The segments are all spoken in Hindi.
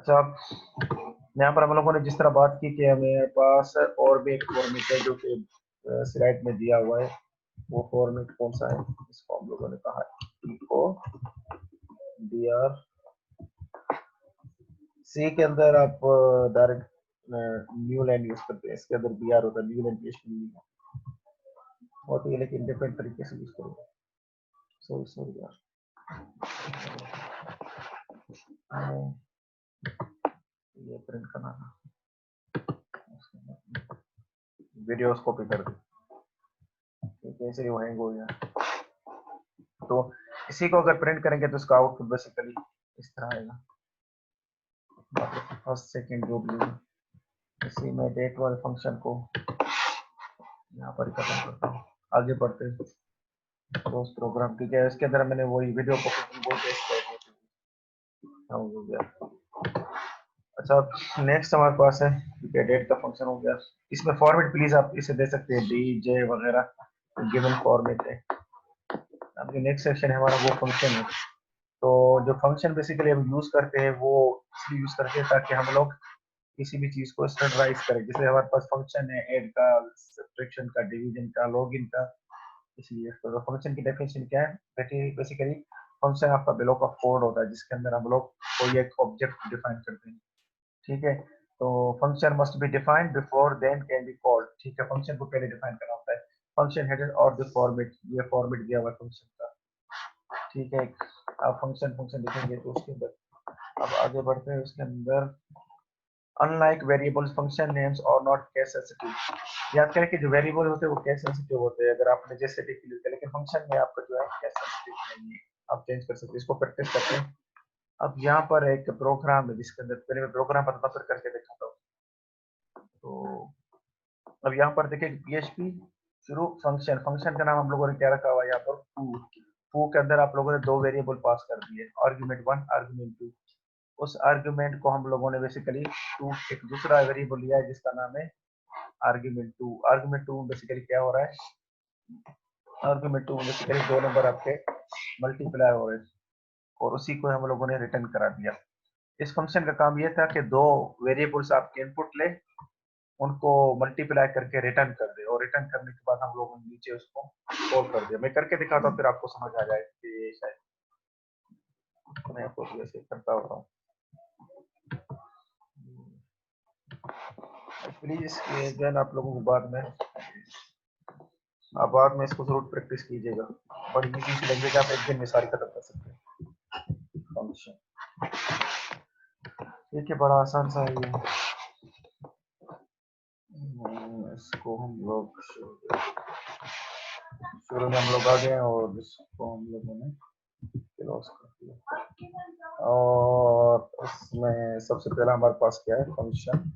अच्छा, अब यहाँ पर हम लोगों ने जिस तरह बात की कि हमें पास और भी एक फॉर्मेट है जो कि स्लाइड में दिया हुआ है, वो फॉर्मेट कौन सा है, इसको हम लोगों ने कहा है इको br सी के अंदर आप डायरेक्ट न्यू लाइन यूज करते हैं, इसके अंदर br होता है, न्यू लाइन क्रिएशन नहीं होती है, लेकिन डिफरेंट तरीके से यूज करोगे। सॉरी सॉरी यार, ये प्रिंट करना था, वीडियोस कॉपी कर दी, कैसे वो हैंग हो गया। तो इसी को अगर प्रिंट करेंगे तो इसका आउटपुट बेसिकली इस तरह आएगा। फर्स्ट सेकंड जो भी इसी में डेट वाले फंक्शन को यहाँ पर खत्म करता हूँ, आगे बढ़ते हैं। तो प्रोग्राम ठीक है, इसके अंदर मैंने वही वीडियो को वो टेस्ट कर दिया। अच्छा, नेक्स्ट हमारे पास है ठीक है, डेट का फंक्शन हो गया। इसमें फॉर्मेट प्लीज आप इसे दे सकते हैं, डी जे वगैरह गिवन फॉर्मेट है। अब जो नेक्स्ट सेक्शन है हमारा वो फंक्शन है। तो जो फंक्शन बेसिकली हम यूज करते हैं वो इसलिए यूज करते हैं ताकि हम लोग किसी भी चीज को स्टैंडर्डाइज करें। जैसे हमारे पास फंक्शन है ऐड का, सब्ट्रैक्शन का, डिवीजन का, लॉगिन का, इसलिए तो फंक्शन की डेफिनेशन क्या है, बेसिकली फंक्शन आपका ब्लॉक ऑफ कोड होता है जिसके अंदर हम लोग कोई एक ऑब्जेक्ट डिफाइन करते हैं। ठीक है, तो function must be defined before then can be called. ठीक है, फंक्शन को पहले डिफाइन करना होता है। फंक्शन हेडर और द फॉर्मेट, ये फॉर्मेट दिया हुआ है फंक्शन का। ठीक है, आप फंक्शन फंक्शन लिखेंगे तो उसके अंदर अब आगे बढ़ते हैं। उसके अंदर अनलाइक वेरिएबल्स फंक्शन नेम्स और नॉट केस सेंसिटिव। याद करें कि जो वेरिएबल होते हैं वो केस सेंसिटिव होते हैं अगर आपने जैसे यूज किया, लेकिन फंक्शन में आपका जो है केस सेंसिटिव नहीं है, आप चेंज कर सकते हैं। इसको प्रैक्टिस करते हैं। अब यहाँ पर एक प्रोग्राम है जिसके अंदर पहले मैं प्रोग्राम पर फिर करके दिखाता हूँ। तो अब यहाँ पर देखिए PHP शुरू फंक्शन, फंक्शन का नाम हम लोगों ने क्या रखा हुआ है यहाँ पर फू। फू के अंदर आप लोगों ने दो वेरिएबल पास कर दिए, आर्गुमेंट 1 आर्गुमेंट 2। उस आर्गुमेंट को हम लोगों ने बेसिकली टू एक दूसरा वेरिएबल लिया है जिसका नाम है आर्गुमेंट 2। आर्गुमेंट 2 बेसिकली क्या हो रहा है, आर्गुमेंट 2 बेसिकली दो नंबर आपके मल्टीप्लाई हो रहे हैं और उसी को हम लोगों ने रिटर्न करा दिया। इस फंक्शन का काम यह था कि दो वेरिएबल्स आपके इनपुट ले, उनको मल्टीप्लाई करके रिटर्न कर दे और रिटर्न करने के बाद हम लोगों ने नीचे उसको कॉल कर दिया। मैं करके दिखाता हूँ फिर आपको समझ आ जाए कि शायद मैं आपको वैसे करता होता हूँ। प्लीज इसके जो है ना आप लोगों को बाद में इसको जरूर प्रैक्टिस कीजिएगा। बड़ी इजी सी लैंग्वेज, आप एक दिन में सारी खत्म कर सकते हैं फंक्शन। ठीक है, बड़ा आसान सा है ये। इसको हम लोग शुरू में हम लोग आ गए और इसको हम लोगों ने क्लोज कर दिया। और इसमें सबसे पहला हमारे पास क्या है, फंक्शन।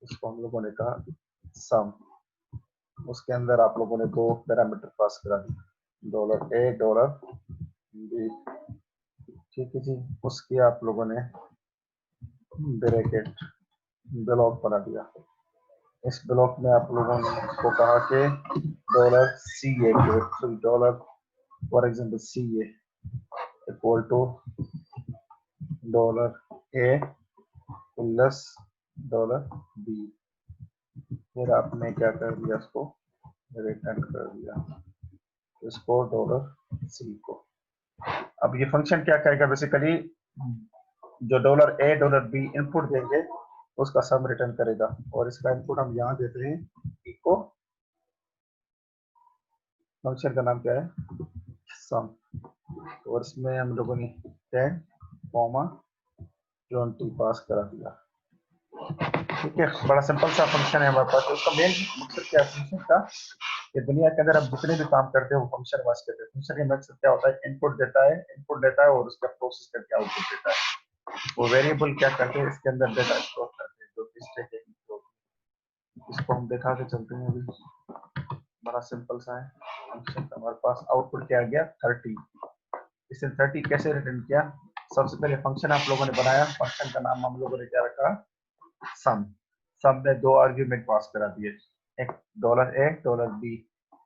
इसको हम लोगों ने कहा सम। उसके अंदर आप लोगों ने दो पैरामीटर पास करा दिए, $a $b। ठीक है जी, उसकी आप लोगों ने ब्रैकेट ब्लॉक बना दिया। इस ब्लॉक में आप लोगों ने इसको कहा कि $CA for example CA equal to $A plus $B। फिर आपने क्या कर दिया, इसको रिटर्न कर दिया इसको $C को। अब ये फंक्शन क्या करेगा, बेसिकली जो $A $B इनपुट देंगे उसका सम रिटर्न करेगा और इसका इनपुट हम यहाँ देते हैं इको। फंक्शन का नाम क्या है, सम। और इसमें हम लोगों ने 10, 20 पास करा दिया। ठीक है, बड़ा सिंपल सा फंक्शन है हमारे पास। उसका मेन मकसद क्या है फंक्शन का, कि दुनिया के अंदर आप जितने भी काम करते हो वो फंक्शन वाइज करते हैं। फंक्शन का मकसद क्या होता है, इनपुट देता है और उसका प्रोसेस करके आउटपुट देता है। वो वेरिएबल क्या करते हैं, इसके अंदर डेटा स्टोर करते हैं जो स्टैक है। इसको हम दिखा के चलते हैं अभी। बड़ा सिंपल सा है फंक्शन। हमारे पास आउटपुट क्या आ गया 30। इसने 30 कैसे रिटर्न किया, सबसे पहले फंक्शन आप लोगों ने बनाया, फंक्शन का नाम हम लोगों ने क्या रखा, सम। सम में दो आर्ग्यूमेंट पास करा दिए, एक $A $B।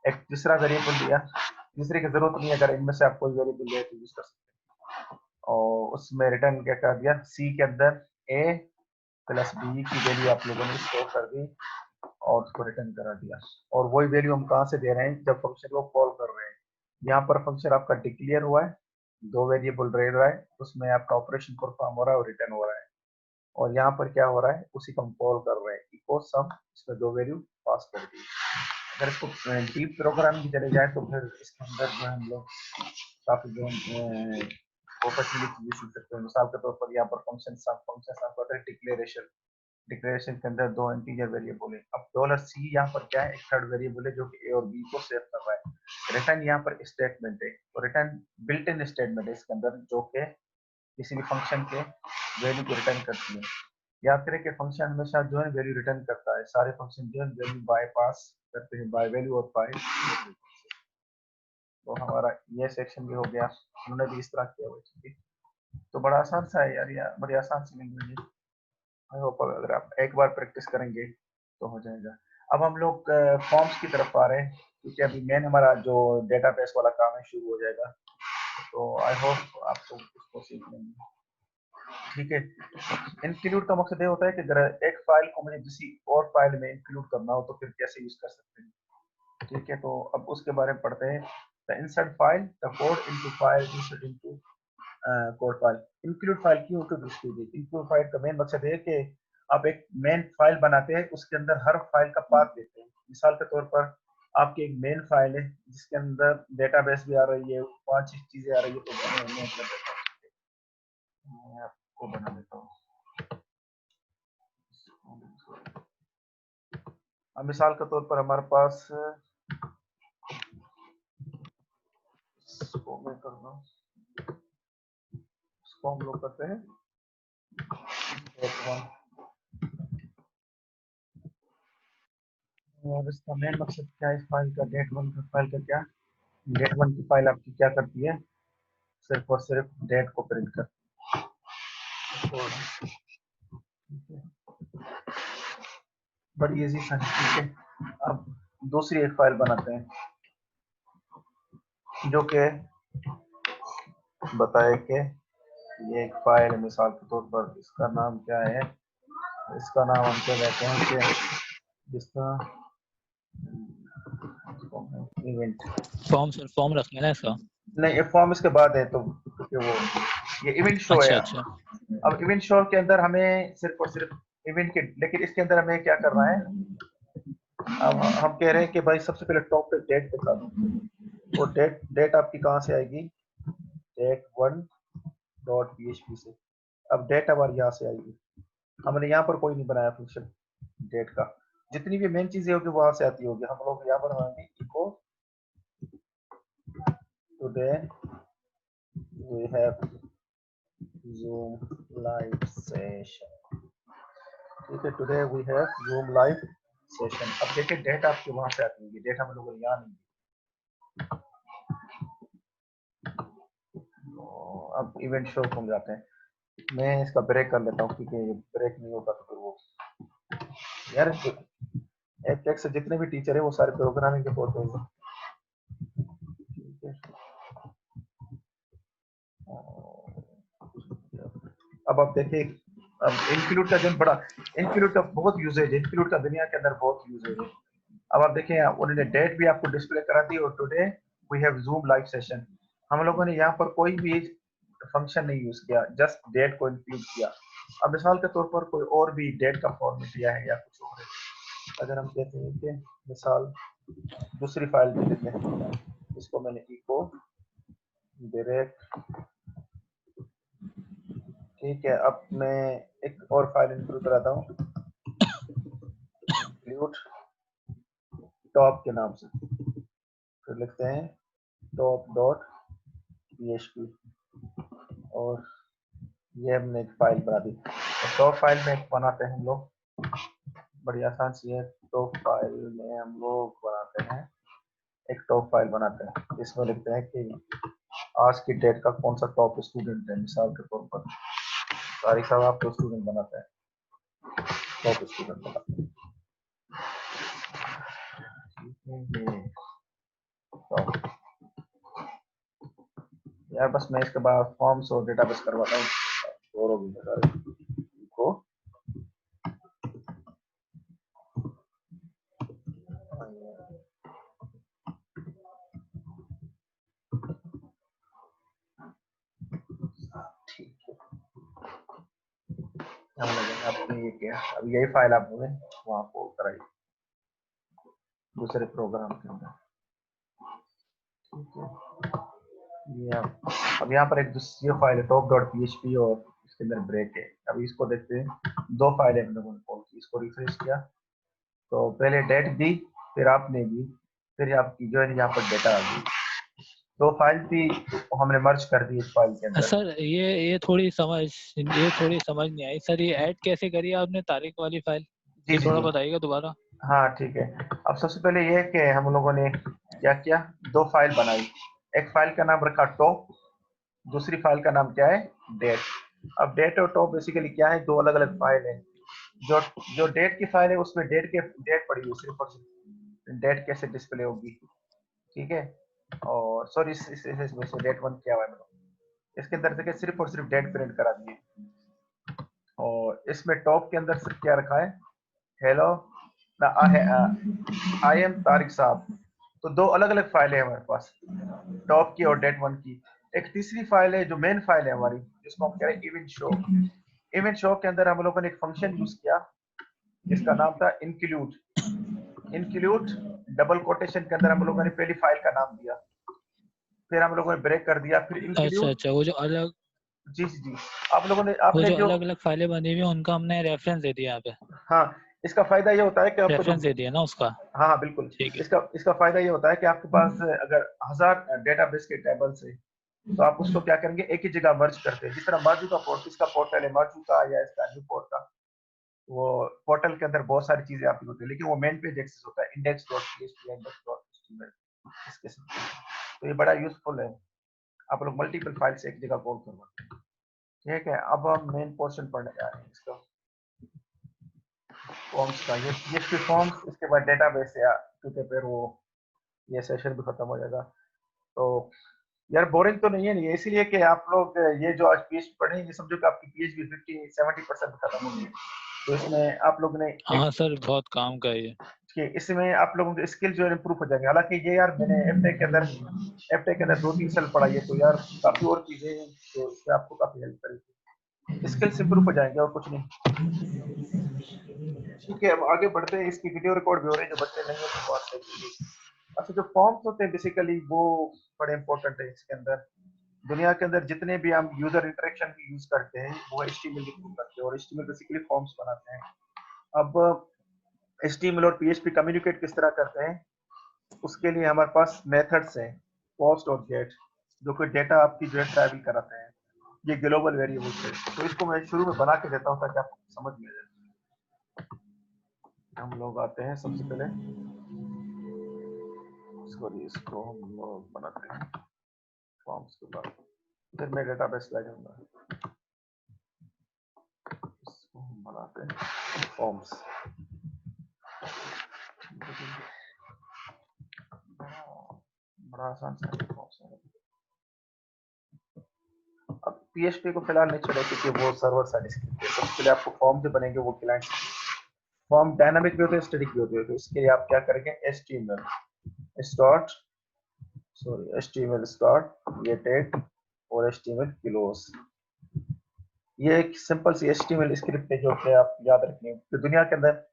एक दूसरा वेरिएबल दिया, तीसरे की जरूरत नहीं है, अगर इनमें से आप कोई वेरिएबल ले तो यूज कर सकते हैं। और उसमें रिटर्न क्या कर दिया, सी के अंदर ए प्लस बी की वैल्यू आप लोगों ने स्टोर कर दी और उसको रिटर्न करा दिया। और वही वैल्यू हम कहाँ से दे रहे हैं, जब फंक्शन को कॉल कर रहे हैं। यहाँ पर फंक्शन आपका डिक्लेयर हुआ है, दो वेरिएबल रह रहा है, उसमें आपका ऑपरेशन परफॉर्म हो रहा है और रिटर्न हो रहा है। और यहाँ पर क्या हो रहा है, उसी को हम कॉल कर रहे हैं, इको सम, इसमें दो वैल्यू पास कर दी। अगर इसको डीप प्रोग्राम की चले जाए तो फिर इसके अंदर जो है हम लोग काफी जो ऑपरेशन चीजें सीख सकते हैं। मिसाल के तौर पर यहाँ पर फंक्शन डिक्लेरेशन, डिक्लेरेशन के अंदर दो इंटीजर वेरिएबल है। अब $C यहाँ पर क्या है, एक थर्ड वेरिएबल है जो कि ए और बी को सेव कर रहा है। रिटर्न यहाँ पर स्टेटमेंट है, तो रिटर्न बिल्ट इन स्टेटमेंट है इसके अंदर, जो कि किसी भी फंक्शन के वैल्यू को रिटर्न करती है। याद करें कि फंक्शन हमेशा जो है वैल्यू रिटर्न करता है, सारे फंक्शन जो है वैल्यू बाय पास करते हैं, बाय वैल्यू और बाय। तो हमारा ये सेक्शन भी हो गया, उन्होंने भी इस तरह किया हुआ है। तो बड़ा आसान सा है यार, बड़ी आसान सी लैंग्वेज है। आई होप अगर आप एक बार प्रैक्टिस करेंगे तो हो जाएगा। अब हम लोग फॉर्म्स की तरफ आ रहे हैं, क्योंकि अभी मेन हमारा जो डेटाबेस वाला काम है शुरू हो जाएगा। तो आई होप आपको उसको सीख लेंगे। ठीक है, इंक्लूड का मकसद ये होता है कि अगर एक फाइल को मुझे किसी और फाइल में इंक्लूड करना हो तो फिर कैसे यूज कर सकते हैं। ठीक है, तो अब उसके बारे में पढ़ते हैं। The insert file, the code into file, insert into code file. Include file क्यों इंक्लूड फाइल का मेन मकसद है कि आप एक मेन फाइल बनाते हैं, उसके अंदर हर फाइल का पाथ देते हैं। मिसाल के तौर पर आपकी एक मेन फाइल है जिसके अंदर डेटाबेस भी आ रही है, 5 चीजें आ रही है, तो मैं आपको बना देता हूँ। अब मिसाल के तौर पर हमारे पास इसको मैं कर रहा हूँ, इसको हम लोग करते हैं और इसका मेन मकसद क्या है इस फाइल का, डेट वन का फाइल का क्या, डेट वन की फाइल आपकी क्या करती है, सिर्फ और सिर्फ डेट को प्रिंट करती है। बड़ी इजी सा, ठीक है। अब दूसरी एक फाइल बनाते हैं जो कि बताए कि ये एक फाइल है। मिसाल के तौर पर इसका नाम क्या है, इसका नाम हम क्या कहते हैं कि जिसका इवेंट, फॉर्म रखना है इसका, नहीं ये फॉर्म इसके बाद है, तो क्योंकि वो ये इवेंट शो है। अच्छा। अब इवेंट शो के अंदर हमें सिर्फ और सिर्फ इवेंट के, लेकिन इसके अंदर हमें क्या करना है, अब हम कह रहे हैं कि भाई सबसे पहले टॉप पे डेट दिखा दो। और डेट आपकी कहाँ से आएगी, डेट वन डॉट php से। अब डेट हमारी यहाँ से आएगी, हमने यहाँ पर कोई नहीं बनाया फंक्शन डेट का, जितनी भी मेन चीजें होगी वहां से आती होगी। हम लोग यहाँ पर बनाएंगे echo today we have Zoom live session। ठीक है, today we have Zoom live session. अब देखिए डेट आपके वहां से आती होगी, डेट हम लोगों को यहाँ नहीं। तो अब इवेंट शो को जाते हैं, मैं इसका ब्रेक कर लेता हूँ क्योंकि ये ब्रेक नहीं होगा तो फिर वो यार एक से जितने भी टीचर है वो सारे प्रोग्रामिंग के होते हैं। अब आप देखिए, अब इंक्लूड का जो बड़ा, इंक्लूड का बहुत यूजेज है, इंक्लूड का दुनिया के अंदर बहुत यूजेज है। अब आप देखें उन्होंने डेट भी आपको डिस्प्ले करा दी और today we have Zoom live session. हम लोगों ने यहाँ पर कोई भी फंक्शन नहीं यूज किया, जस्ट डेट को इंक्लूड किया। अब मिसाल के तौर पर कोई और भी डेट का फॉर्मेट दिया है या कुछ और है, अगर हम कहते हैं कि मिसाल दूसरी फाइल दे देते हैं, इसको मैंने इको डायरेक्ट, ठीक है। अब मैं एक और फाइल इंक्लूड कराता हूँ, इंक्लूड टॉप के नाम से, फिर लिखते हैं टॉप डॉट php और ये हमने एक फाइल बना दी। तो टॉप फाइल में एक बनाते हैं हम लोग, बड़ी आसान सी है। टॉप फाइल में हम लोग बनाते हैं एक टॉप फाइल बनाते हैं, इसमें लिखते हैं कि आज की डेट का कौन सा टॉप स्टूडेंट है। मिसाल के तौर पर तारिक साहब आपको स्टूडेंट बनाते हैं, टॉप स्टूडेंट बनाते हैं। यार बस मैं इसके बाद फॉर्म्स और डेटाबेस करवाता हूँ और होगी सारे को। ठीक है, हम लोग आपने ये किया, अब यही फाइल आप लोग वहाँ को कराइए दूसरे प्रोग्राम के अंदर। ठीक है, ये अब यहाँ पर एक ये फाइल है top.php और इसके अंदर ब्रेक है। अभी इसको देखते हैं, दो फाइलें हम लोगों ने कॉल की, इसको रिफ्रेश किया तो पहले डेट दी, फिर आपने दी, फिर आपकी जो है यहाँ पर डेटा आ गई। दो फाइल थी तो हमने मर्ज कर दी इस फाइल के अंदर। सर ये थोड़ी समझ नहीं आई सर, ये ऐड कैसे करी आपने तारीख वाली फाइल? जी ये जी थोड़ा जी, बताइएगा दोबारा। हाँ ठीक है। अब सबसे पहले ये है कि हम लोगों ने क्या किया, दो फाइल बनाई। एक फाइल का नाम रखा टॉप, दूसरी फाइल का नाम क्या है, डेट। अब डेट और टॉप बेसिकली क्या है, दो अलग अलग फाइल है। जो जो डेट की फाइल है उसमें डेट पड़ी हुई, सिर्फ और सिर्फ डेट कैसे डिस्प्ले होगी। ठीक है, और सॉरी इसमें से डेट वन क्या हुआ है, इसके अंदर देखिए सिर्फ और सिर्फ डेट प्रिंट करा दिए। और इसमें टॉप के अंदर सिर्फ क्या रखा है, हेलो आई एम तारिक साहब। तो दो अलग अलग फाइलें हैं हमारे पास, टॉप की और डेट वन की। एक तीसरी फाइल है जो मेन फाइल है हमारी, जिसको हम कह रहे हैं इवेंट शो। इवेंट शो के अंदर हम लोगों ने एक फंक्शन यूज किया जिसका नाम था इंक्लूड। इंक्लूड डबल कोटेशन के अंदर हम लोगों ने पहली फाइल का नाम दिया, फिर हम लोगों ने ब्रेक कर दिया, फिर अच्छा इंक्लूड। अच्छा, जी जी जी, आप लोगों ने वो आपने जो जो, अलग अलग फाइलें बनी हुई हैं उनका हमने रेफरेंस दे दिया यहाँ पे। हाँ इसका फायदा ये होता है कि आपको जो, रेफरेंस दे दिया ना उसका। हाँ हाँ बिल्कुल, ठीक है। इसका फायदा ये होता है कि आपके पास अगर 1000 डेटाबेस के टेबल्स है तो आप उसको क्या करेंगे, एक ही जगह मर्ज करते हैं। जिस तरह मर्ज का पोर्ट, इसका पोर्टल है मर्ज का या इसका न्यू पोर्ट का, वो पोर्टल के अंदर बहुत सारी चीजें आपकी होती है, लेकिन वो मेन पेज एक्सेस होता है index.php index.html इसके साथ। तो ये बड़ा यूजफुल है, आप लोग मल्टीपल फाइल से एक जगह कॉल करवाते हैं। ठीक है, अब हम मेन पोर्शन पढ़ने जा रहे हैं इसका, फॉर्म्स का। ये फॉर्म्स, इसके बाद डेटाबेस है, क्योंकि फिर वो ये सेशन भी खत्म हो जाएगा। तो यार बोरिंग तो नहीं है, नहीं इसीलिए कि आप लोग ये जो आज पीएचपी पढ़े, ये समझो कि आपकी पीएचपी 50-70% खत्म हो गई है। तो इसमें आप लोगों ने हाँ एक, सर, बहुत काम का है ये। इसमें आप लोगों के स्किल जो है इम्प्रूव हो जाएंगे। हालांकि ये यार मैंने एफटेक के अंदर 2-3 साल पढ़ाई है, तो यार काफी और चीजें हैं तो इसमें आपको काफी हेल्प करेगी, स्किल्स इम्प्रूव हो जाएंगे और कुछ नहीं। ठीक है, अब आगे बढ़ते हैं। इसकी वीडियो रिकॉर्ड भी हो रही है, जो बच्चे नहीं है तो बात करेंगे। अच्छा, जो फॉर्म्स होते हैं बेसिकली वो बड़े इंपॉर्टेंट है इसके अंदर। दुनिया के अंदर जितने भी हम यूजर इंटरेक्शन की यूज करते हैं वो एचटीएमएल के थ्रू करते हैं, और एचटीएमएल बेसिकली फॉर्म्स बनाते हैं। अब एचटीएमएल और पीएचपी कम्युनिकेट किस तरह करते हैं, उसके लिए हमारे पास मेथड्स हैं, पोस्ट और गेट, जो कि डेटा आपकी जो है ट्रैवल कराते हैं। ये ग्लोबल वेरिएबल्स है, तो इसको मैं शुरू में बना के देता हूँ ताकि आपको समझ में आ जाए। हम लोग आते हैं सबसे पहले, इसको हम लोग बनाते हैं फॉर्म्स के बाद, फिर मैं डेटाबेस ले जाऊंगा। इसको हम बनाते हैं फॉर्म्स। बड़ा आसान सा है फॉर्म्स। अब पीएचपी को फिलहाल नहीं छोड़े क्योंकि वो सर्वर साइड स्क्रिप्ट है। सबसे पहले आपको फॉर्म जो बनेंगे वो क्लाइंट, फॉर्म डायनामिक भी होते हैं, स्टैटिक भी होते हैं। तो इसके लिए आप क्या करेंगे, HTML start, sorry HTML start get और एचटीएमएल क्लोज। ये एक सिंपल सी एचटीएमएल स्क्रिप्ट है जो कि आप याद रखें। तो दुनिया के अंदर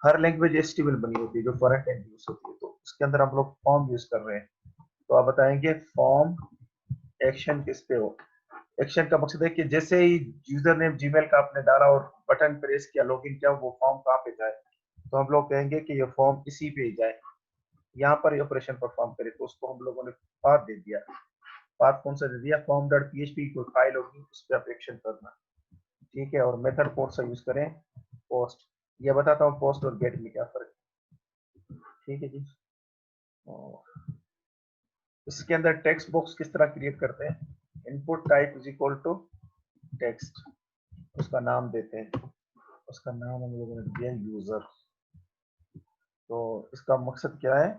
हर लैंग्वेज एचटीएमएल बनी होती है जो फॉरेन एंड यूज होती है, तो उसके अंदर हम लोग फॉर्म यूज कर रहे हैं। तो आप बताएंगे फॉर्म एक्शन किस पे हो। एक्शन का मकसद है कि जैसे ही यूजर नेम जीमेल का आपने डाला और बटन प्रेस किया, लॉगिन किया, वो फॉर्म कहाँ पे जाए, तो हम लोग कहेंगे कि ये फॉर्म इसी पे जाए, यहाँ पर ऑपरेशन परफॉर्म करे। तो उसको हम लोगों ने पाथ दे दिया। पाथ कौन सा दे दिया, फॉर्म डॉट पीएचपी कोई फाइल होगी उस पर आप एक्शन करना। ठीक है, और मेथड पोस्ट सा यूज करें, पोस्ट। ये बताता हूँ पोस्ट और गेट में क्या फर्क है। ठीक है जी, और इसके अंदर टेक्स्ट बॉक्स किस तरह क्रिएट करते हैं, input type is equal to text, उसका नाम देते हैं, उसका नाम हम लोगों ने दिया यूजर। तो इसका मकसद क्या है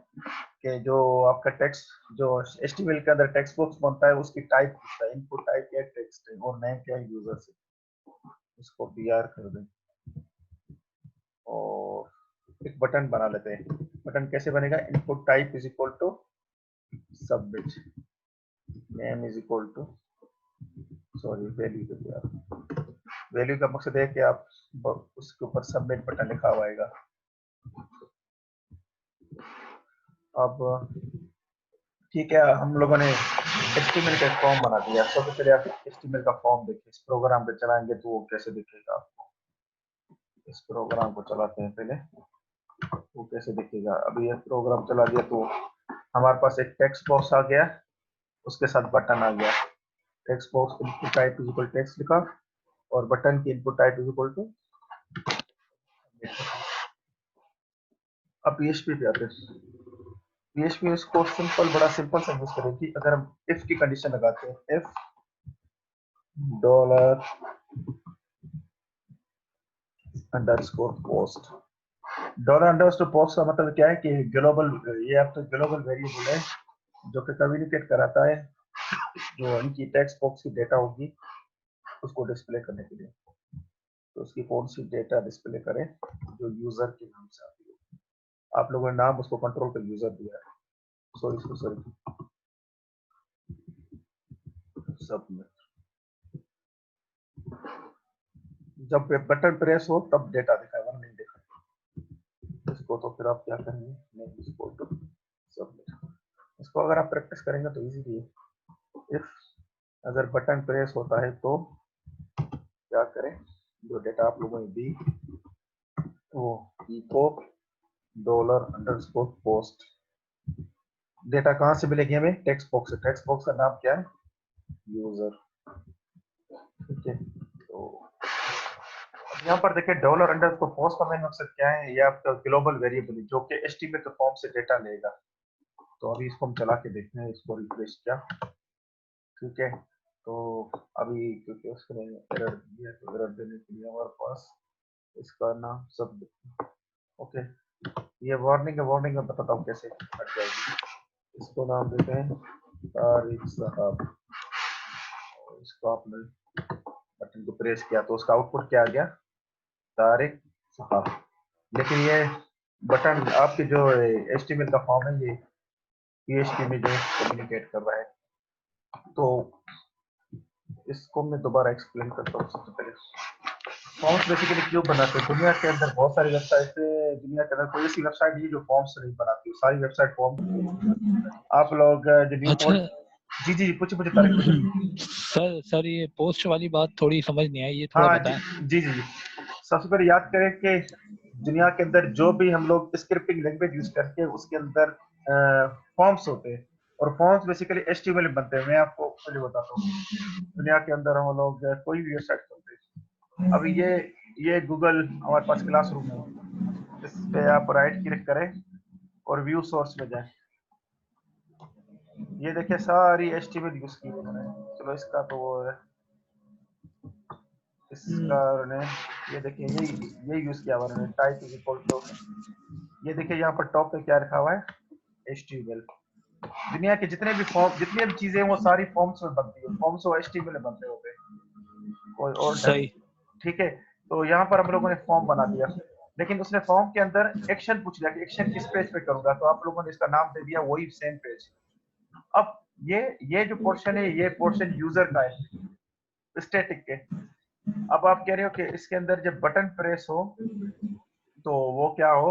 कि जो आपका टेक्स्ट जो HTML के अंदर टेक्स्ट बॉक्स बनता है उसकी टाइप पूछता है, इनपुट टाइप क्या है, टेक्स्ट है, और नेम क्या है यूजर से, इसको BR कर दें और एक बटन बना लेते हैं। बटन कैसे बनेगा, input type is equal to submit, name is equal to sorry value दे दिया, वैल्यू का मकसद है कि आप उसके ऊपर सबमिट बटन लिखा हुआ आएगा। अब ठीक है, हम लोगों ने HTML का फॉर्म बना दिया। सबसे पहले आप HTML का फॉर्म देखिए, इस प्रोग्राम पे चलाएंगे तो वो कैसे दिखेगा आपको। इस प्रोग्राम को चलाते हैं पहले, वो कैसे दिखेगा। अभी ये प्रोग्राम चला दिया तो हमारे पास एक टेक्स्ट बॉक्स आ गया, उसके साथ बटन आ गया। Text box input type is equal text लिखा और बटन की input type is equal to. अब PHP पे आते हैं। PHP इसको सिंपल, बड़ा सिंपल सा यूज करेगी। अगर हम इफ की कंडीशन लगाते हैं, if dollar underscore post, dollar underscore post का मतलब क्या है कि ग्लोबल, ये आपका ग्लोबल वेरिएबल है जो कि कम्युनिकेट कराता है जो इनकी टेक्स्ट बॉक्स की डेटा होगी उसको डिस्प्ले करने के लिए। तो उसकी कौन सी डेटा डिस्प्ले करें जो यूजर के नाम से आती है। आप लोगों ने नाम उसको कंट्रोल कर यूजर दिया है, सॉरी सबमिट। जब बटन प्रेस हो तब डेटा दिखाएगा, नहीं दिखाएगा इसको। तो फिर आप क्या करेंगे, name is equal to submit. इसको अगर आप प्रैक्टिस करेंगे तो इजीली है। इफ अगर बटन प्रेस होता है तो क्या करें, जो डेटा आप लोगों ने दी वो echo dollar underscore post. Data कहाँ से मिलेगी हमें, टेक्स्ट बॉक्स से। टेक्स्ट बॉक्स का नाम क्या है, यूजर। ठीक है, तो यहाँ पर देखिए डॉलर अंडरस्कोर पोस्ट का मेन मकसद क्या है, ये आपका ग्लोबल वेरिएबल है जो कि HTML के फॉर्म से डेटा लेगा। तो अभी इसको हम चला के देखते हैं, इसको रिफ्रेश किया, ठीक है। तो अभी क्योंकि उसने एरर दिया तो एरर देने के लिए हमारे पास इसका नाम सब, ओके ये वार्निंग है, वार्निंग में बताता हूँ कैसे हट जाएगी। इसको नाम देते हैं तारिक साहब, और इसको आपने बटन को प्रेस किया तो उसका आउटपुट क्या आ गया, तारिक साहब। लेकिन ये बटन आपके जो HTML का फॉर्म है ये PHP में जो कम्युनिकेट कर रहा है। तो इसको मैं दोबारा एक्सप्लेन करता हूँ। सबसे पहले फॉर्म्स बेसिकली क्यों बनाते हैं, दुनिया के अंदर बहुत सारी वेबसाइट है, दुनिया के अंदर कोई ऐसी वेबसाइट नहीं जो फॉर्म्स नहीं बनाती, सारी वेबसाइट फॉर्म। आप लोग जो न्यू अच्छा जी जी पूछे मुझे तारीख पूछे। सर ये पोस्ट वाली बात थोड़ी समझ नहीं आई, ये थोड़ा हाँ बताएं। जी। सबसे पहले याद करें कि दुनिया के अंदर जो भी हम लोग स्क्रिप्टिंग लैंग्वेज यूज करते हैं उसके अंदर फॉर्म्स होते हैं, और फॉर्म्स बेसिकली HTML में बनते हैं। मैं आपको पहले बताता हूँ, दुनिया के अंदर हम लोग कोई भी वेबसाइट खोलते हैं। अभी ये गूगल हमारे पास क्लासरूम है, इस पे आप राइट क्लिक करें और व्यू सोर्स में जाएं। ये देखिए सारी HTML यूज की उन्होंने। चलो इसका तो वो है, इसका ने ये देखिए ये यूज किया हुआ उन्होंने, टाइप इज इक्वल टू, ये देखिए यहाँ पर टॉप पे क्या लिखा हुआ है, HTML। दुनिया के जितने भी फॉर्म, जितनी भी चीजें वो सारी फॉर्म्स में बनती है, फॉर्म्स वो HTML में बनते होते हैं, कोई और ढंग। सही। ठीक है, तो यहाँ पर हम लोगों ने फॉर्म बना दिया, लेकिन उसने फॉर्म के अंदर एक्शन पूछ लिया कि एक्शन किस पेज पे करूंगा, तो आप लोगों ने इसका नाम दे दिया वही सेम पेज। अब ये जो पोर्शन है ये पोर्शन यूजर का है, स्टैटिक के। अब आप कह रहे हो कि इसके अंदर जब बटन प्रेस हो तो वो क्या हो,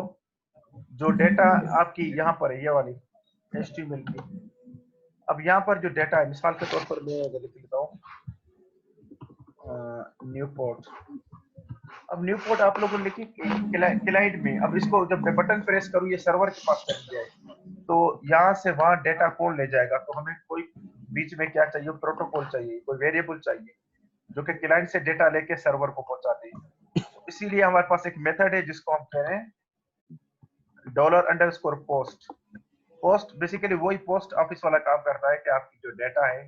जो डेटा आपकी यहाँ पर है ये वाली HTML की। अब यहाँ पर जो डेटा है, मिसाल के तौर पर मैं अगर लिख लेता हूँ न्यू पोर्ट। अब न्यू पोर्ट आप लोगों ने लिखी क्लाइंट में। अब इसको जब मैं बटन प्रेस करूँ ये सर्वर के पास चली जाए, तो यहाँ से वहां डेटा कौन ले जाएगा। तो हमें कोई बीच में क्या चाहिए, प्रोटोकॉल चाहिए, कोई वेरिएबल चाहिए जो कि क्लाइंट से डेटा लेके सर्वर को पहुंचा दे। तो इसीलिए हमारे पास एक मेथड है जिसको हम कह रहे हैं dollar underscore post. Post basically वही पोस्ट ऑफिस वाला काम करता है कि आपकी जो डेटा है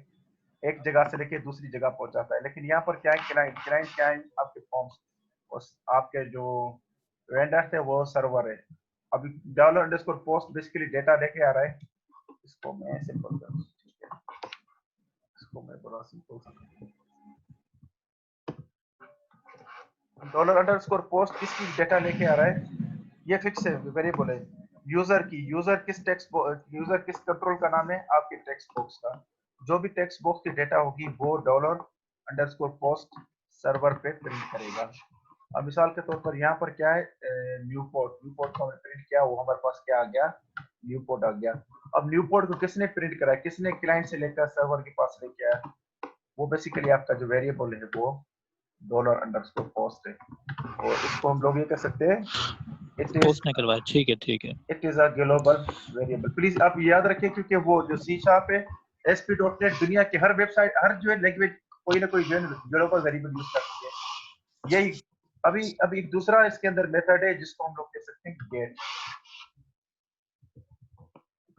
एक जगह से लेके दूसरी जगह पहुंचाता है। लेकिन यहाँ पर क्या है, क्लाइंट क्लाइंट क्या है, आपके फॉर्म्स, आपके जो वेंडर थे वो सर्वर है। अभी dollar underscore post basically data लेके आ रहा है, इसको मैं सिंपल कर, ठीक है, इसको मैं बड़ा सिंपल डॉलर अंडरस्कोर पोस्ट किसकी डेटा लेके आ रहा है, ये फिक्स है, वेरिएबल है, यूजर की, यूजर किस कंट्रोल का नाम है, आपके टेक्स्ट बॉक्स का, जो भी टेक्स्ट बॉक्स की डेटा होगी वो डॉलर अंडरस्कोर पोस्ट सर्वर पे प्रिंट करेगा। अब मिसाल के तौर पर यहाँ पर क्या है, न्यूपोर्ट को हमने प्रिंट किया, वो हमारे पास क्या आ गया, न्यूपोर्ट आ गया। अब न्यूपोर्ट को किसने प्रिंट करा, किसने क्लाइंट से लेकर सर्वर के पास लेके आया, वो बेसिकली आपका जो वेरिएबल है वो डॉलर अंडरस्कोर पोस्ट है, और इसको हम लोग ये कह सकते हैं पोस्ट ने करवाया, ठीक है ठीक है। It is a global variable. Please आप याद रखिए, क्योंकि वो जो सी शार्प है, ASP.NET दुनिया की हर वेबसाइट, हर जो है लैंग्वेज कोई ना कोई जो है ग्लोबल वेरिएबल यूज करती है। यही अभी एक दूसरा इसके अंदर मेथड है जिसको हम लोग कह सकते हैं गेट।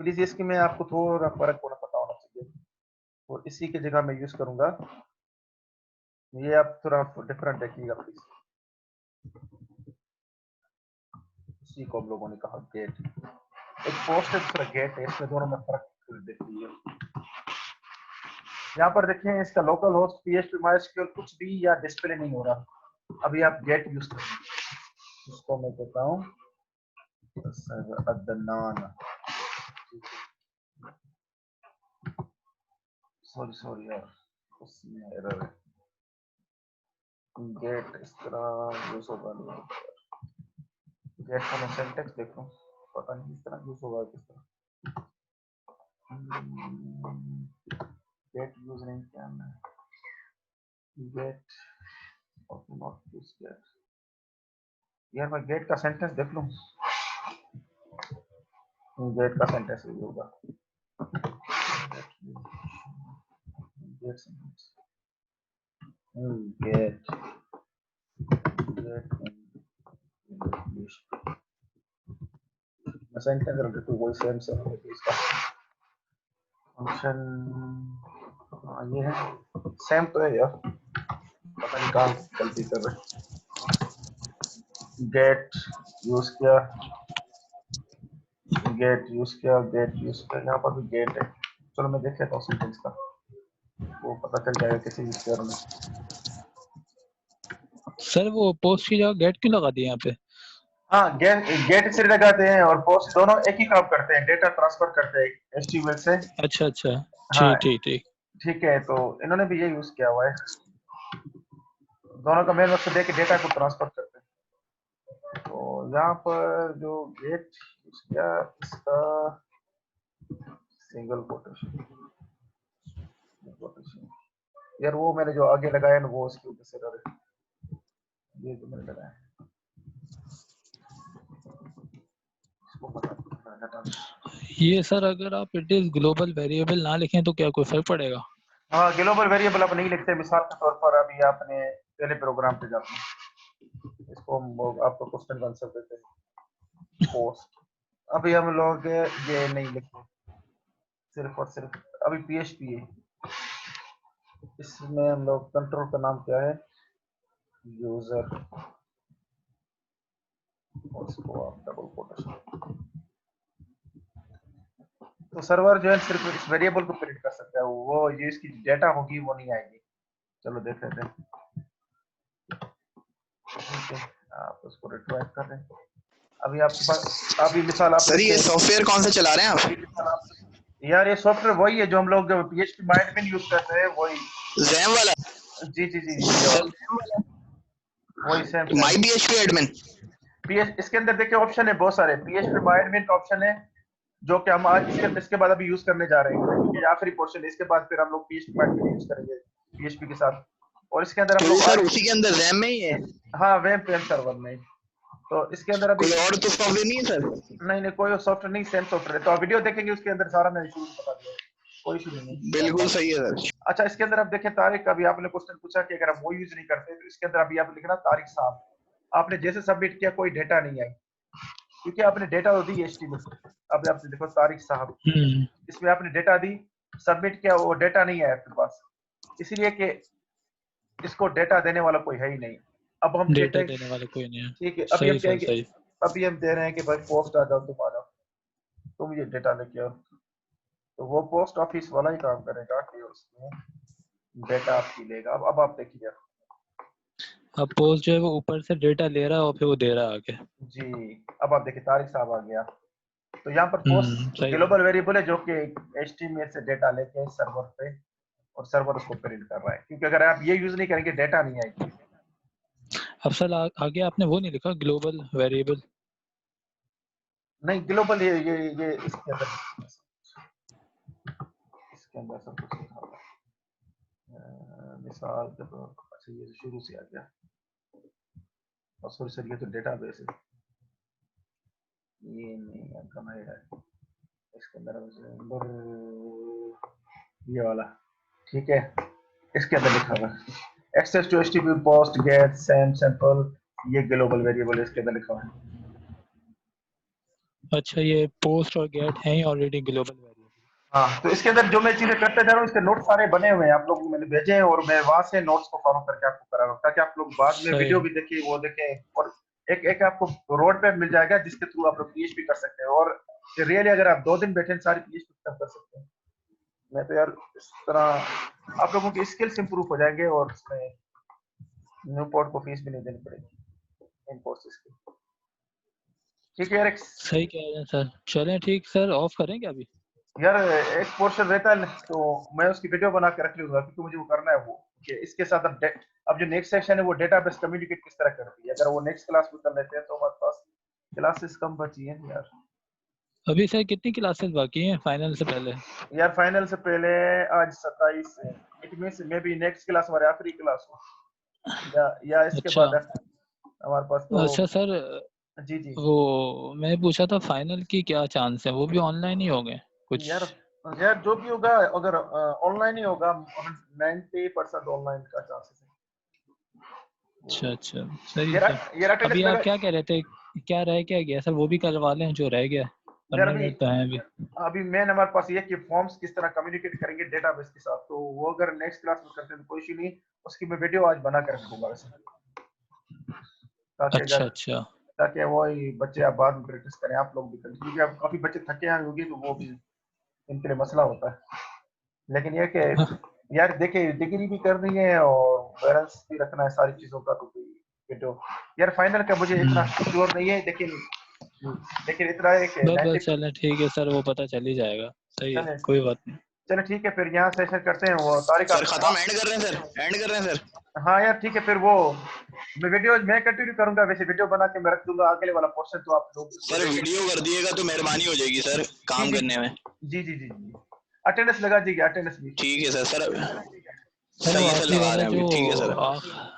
प्लीज इसकी मैं आपको थोड़ा फर्क होना पता होना चाहिए, और इसी की जगह मैं यूज करूंगा, ये आप थोड़ा डिफरेंट देखिएगा प्लीज। इसी को हम लोगों ने कहा गेट, एक पोस्ट है दूसरा गेट है, इसमें दोनों में फर्क देखिए। यहाँ पर देखें इसका लोकल होस्ट PHP MySQL कुछ भी या डिस्प्ले नहीं हो रहा, अभी आप गेट यूज करें, इसको मैं कहता हूँ अदनान, सॉरी यार, उसमें एरर है, गेट इस तरह यूज होगा नहीं, गेट का मैं सिंटैक्स देख लूं, पता नहीं इस तरह यूज होगा किस तरह, गेट यूज नहीं किया मैं, गेट नॉट यूज गेट, यार मैं गेट का सेंटेंस देख लूं, गेट का सेंटेंस यूज होगा, get sentence, get get English sentence रख तो वही सेम इसका फंक्शन, ये है सेम तो है यार, पता नहीं कहाँ गलती कर रहे, गेट यूज किया, यहाँ पर भी गेट है, चलो मैं देख लेता हूँ सेंटेंस का, वो पता चल जाएगा किसी यूज कर में। सर वो पोस्ट की जगह गेट क्यों लगा दिया यहाँ पे? हाँ, गेट से लगाते हैं और पोस्ट दोनों एक ही काम करते हैं, डेटा ट्रांसफर करते हैं HTML से। अच्छा अच्छा, हाँ ठीक ठीक ठीक। ठीक है, तो इन्होंने भी ये यूज किया हुआ है, दोनों का मेन मकसद है कि डेटा को ट्रांसफर करते हैं। तो यहाँ पर जो गेट यूज किया, इसका सिंगल कोटेशन, यार वो मैंने जो आगे लगाया ना वो उसके ऊपर से रहे, ये जो मैंने लगाया इसको हटा। ये सर अगर आप इट इज ग्लोबल वेरिएबल ना लिखें तो क्या कोई फर्क पड़ेगा? हाँ, ग्लोबल वेरिएबल आप नहीं लिखते, मिसाल के तौर पर अभी आपने पहले प्रोग्राम पे जाते हैं, इसको हम आपको क्वेश्चन का आंसर देते हैं, पोस्ट, अभी हम लोग ये नहीं लिखते, सिर्फ और सिर्फ अभी PHP है, इसमें हम लोग कंट्रोल का नाम क्या है, यूजर, और इसको आप डबल कोटेशन, तो सर्वर जो है सिर्फ इस वेरिएबल को प्रिंट कर सकता है, वो ये इसकी डेटा होगी वो नहीं आएगी। चलो देख लेते हैं, ठीक है, आप उसको रिट्राइव कर रहे हैं, अभी आपके पास, अभी मिसाल आप सर ये सॉफ्टवेयर कौन सा चला रहे हैं आप? यार ये सॉफ्टवेयर वही है जो हम लोग PHP MyAdmin यूज करते हैं, वही जैम वाला? जी सर जैम वाला वही सेम माई PHP एडमिन? इसके अंदर देखिए ऑप्शन है बहुत सारे, PHP MyAdmin का ऑप्शन है जो कि हम आज इसके बाद अभी यूज करने जा रहे हैं, क्योंकि आखिरी पोर्शन है, इसके बाद फिर हम लोग PHP MyAdmin यूज करेंगे PHP के साथ, और इसके अंदर हम लोग सर उसी के अंदर रैम में ही है? हाँ वेब सर्वर में, तो इसके अंदर अभी कोई और तो सॉफ्टवेयर नहीं है सर? नहीं कोई सॉफ्टवेयर नहीं, सेम सॉफ्टवेयर है, तो आप वीडियो देखेंगे उसके अंदर सारा मैंने शुरू बता दिया, कोई इशू नहीं है। बिल्कुल सही है सर। अच्छा, इसके अंदर आप देखें तारिक, अभी आपने क्वेश्चन पूछा कि अगर हम वो यूज नहीं करते तो इसके अंदर अभी आप लिखना तारिक साहब, आपने जैसे सबमिट किया कोई डेटा नहीं आई, क्योंकि आपने डेटा तो दी HTML, अब आप देखो तारिक साहब, इसमें आपने डेटा दी, सबमिट किया, वो डेटा नहीं आया आपके पास, इसलिए कि इसको डेटा देने वाला कोई है ही नहीं। अब हम डेटा देने वाला कोई नहीं है, ठीक है, अभी हम कहेंगे अभी हम दे रहे हैं कि भाई पोस्ट आ जाओ, तुम आ जाओ, तुम ये डेटा लेके आओ, तो वो पोस्ट ऑफिस वाला ही काम करेगा कि उसमें डेटा आपकी लेगा। अब आप देखिए अब पोस्ट जो है वो ऊपर से डेटा ले रहा है और फिर वो दे रहा है आगे। जी, अब आप देखिए तारिक साहब आ गया, तो यहाँ पर पोस्ट सही है। ग्लोबल वेरिएबल है जो कि HTML से डेटा लेके सर्वर पे, और सर्वर उसको प्रिंट कर रहा है, क्योंकि अगर आप ये यूज नहीं करेंगे डेटा नहीं आएगी। अब सर आगे आपने वो नहीं लिखा ग्लोबल वेरिएबल? नहीं ग्लोबल ये इसके अंदर सब कुछ लिखा हुआ है। मिसाल के तौर पर, अच्छा ये शुरू से आ गया, और सॉरी सर ये तो डेटाबेस है, ये नहीं आपका मैं है इसके अंदर ये वाला, ठीक है, इसके अंदर लिखा हुआ है access to HTTP post get same sample, ये ग्लोबल वेरिएबल इसके अंदर लिखा हुआ है। अच्छा, ये पोस्ट और गेट हैं ही ऑलरेडी ग्लोबल वेरिएबल। हाँ, तो इसके अंदर जो मैं चीजें करते जा रहा हूँ, इसके नोट सारे बने हुए हैं, आप लोगों को मैंने भेजे हैं, और मैं वहां से नोट्स को फॉलो करके आपको करा रहा हूँ, ताकि आप लोग बाद में सही। वीडियो भी देखिए, वो देखें, और एक आपको रोड मैप मिल जाएगा जिसके थ्रू आप लोग PHP कर सकते हैं, और रियली अगर आप 2 दिन बैठे सारी PHP कर सकते हैं। मैं तो यार इस तरह आप लोगों की स्किल्स इंप्रूव हो जाएंगे, और इसमें न्यूपोर्ट को फीस भी नहीं देनी पड़ेगी इन्फोसिस की। ठीक है यार, सही कह रहे हैं सर। चलें ठीक सर, ऑफ करें क्या अभी? यार एक पोर्शन रहता है तो मैं उसकी वीडियो बना के रख लूंगा, क्योंकि मुझे वो करना है, वो कि इसके साथ अब जो नेक्स्ट सेशन है वो डेटाबेस कम्युनिकेट किस तरह करती है, अगर वो नेक्स्ट क्लास में कर लेते हैं तो हमारे पास क्लासेस कम बची हैं यार। अभी सर कितनी क्लासेस बाकी हैं फाइनल से पहले? यार फाइनल से पहले आज 27 है, it means may be next class हमारी आखिरी क्लास हो, या इसके अच्छा। बाद हमारे पास तो। अच्छा सर, जी जी वो मैं पूछा था फाइनल की क्या चांस है, वो भी ऑनलाइन ही होंगे कुछ? यार, यार जो भी होगा, अगर ऑनलाइन ही होगा 90% ऑनलाइन का चांसेस है। अच्छा अच्छा, सही यार सर। यार अभी अटेंडेंस आप लगा क्या कह रहे थे, क्या रह क्या गया सर? वो भी करवा लें जो रह गया, यार। 15 मिनट तो हैं अभी। अभी मेन हमारे पास ये कि फॉर्म्स किस तरह कम्युनिकेट करेंगे डेटाबेस के साथ, तो वो अगर नेक्स्ट क्लास में करते हैं तो कोई इशू नहीं, उसकी मैं वीडियो आज बना कर दूंगा वैसे, ताकि अच्छा अगर अच्छा। ताकि वो ही बच्चे आप बाद में प्रैक्टिस करें, आप लोग भी करें, क्योंकि अब काफी बच्चे थके आए होंगे तो वो भी इनके लिए मसला होता है। लेकिन ये कि यार देखिए डिग्री भी करनी है और बैलेंस भी रखना है सारी चीजों का, तो वीडियो यार फाइनल का मुझे इतना श्योर नहीं है, लेकिन इतना है कि बस 90। बस चलें ठीक है सर, वो पता चल ही जाएगा। सही है, चले कोई बात नहीं। चले ठीक है, फिर यहाँ सेशन करते हैं, वो तारिक सर खत्म, एंड कर रहे हैं सर, एंड कर रहे हैं सर। हाँ यार ठीक है, फिर वो मैं वीडियो मैं कंटिन्यू करूंगा, वैसे वीडियो बना के मैं रख दूंगा अगले वाला पोर्शन, तो आप लोग सर वीडियो कर दिएगा तो मेहरबानी हो जाएगी सर, काम करने में। जी जी जी जी अटेंडेंस लगा दीजिए, अटेंडेंस भी। ठीक है सर। सर सर वो सही है सर, आखिरी लगा वाला रहे हैं जो अभी, ठीक है सर।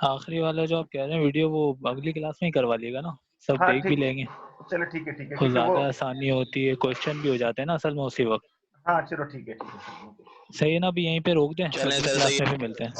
आखिरी वाला जो आप कह रहे हैं वीडियो, वो अगली क्लास में ही करवा लिएगा ना, सब हाँ देख भी ठीक, लेंगे। चलो ठीक है वो क्योंकि वो ज्यादा आसानी होती है, क्वेश्चन भी हो जाते हैं ना असल में उसी वक्त। हाँ चलो ठीक है सही है ना, अभी यहीं पे रोक दें, चलें अगली सर, क्लास सही में है। भी मिलते हैं।